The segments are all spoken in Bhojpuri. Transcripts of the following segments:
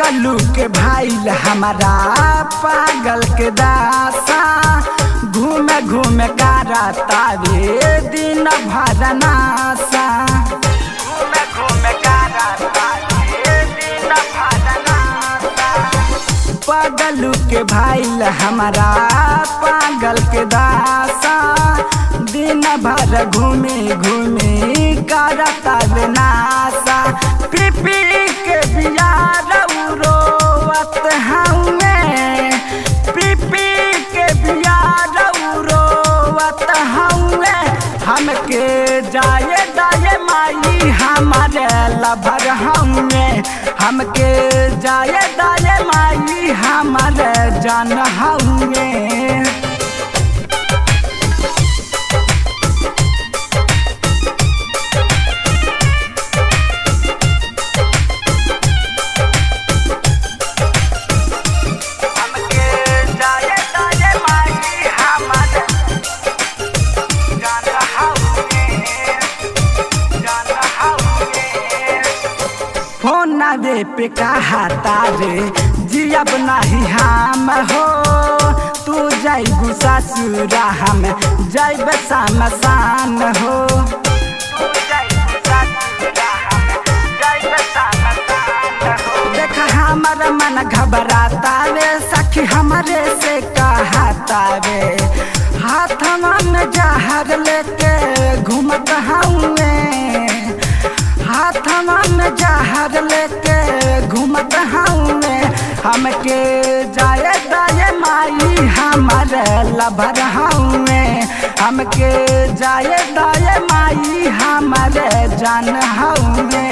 पगलू के भाईल हमारा पागल के दासा घूमे घूमे कराता रे दिन भर नासा घूमे घूमे कराता रे दिन भर नासा पगलू के भाईल हमारा पागल के दासा दिन भर घूमे घूमे करता रे नासा पी पी के बिया रोवत हमें पी पी के बिया रोवत हमें हमके जाए दाए माई हमारे लभर हमें हमके जाए दाए माई हमारे जान हमें दे पे कहा तारे जियब नहीं हम हो तू जाइबू ससुरा हम जाइब शमशान हो देख हमर मन घबराता रे सखी हमरे से कहता रे हाथवा में जहर लेके घूमत हुए हाथवा में जहर लेके घूमत हुए हमके जाए दाए माई हमारे लभर हुए हमके जाए दाए माई हमारे जान हुए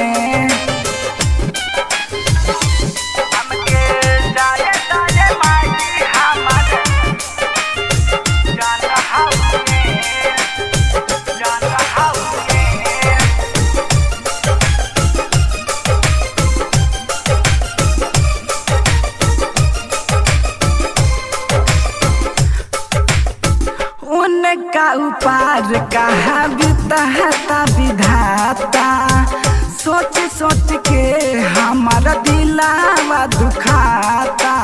उनका उपार कहाँ बितहता विधाता सोच सोच के हमारा दिलावा दुखाता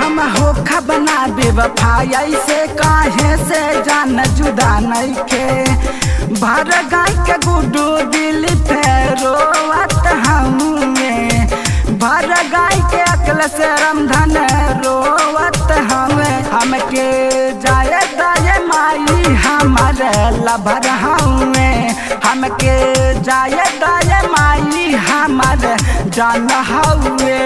हम होखा बना बेवफाई ऐसे काहे से जान जुदा नहीं के भर गाय के गुडू दिल फेरोवत हमें भर गाय के अकल से रमधन रोवत हमें हमके जाए दाए माई हमारे लभर हमें हमके जाए दाए माई हमारे जान हुए।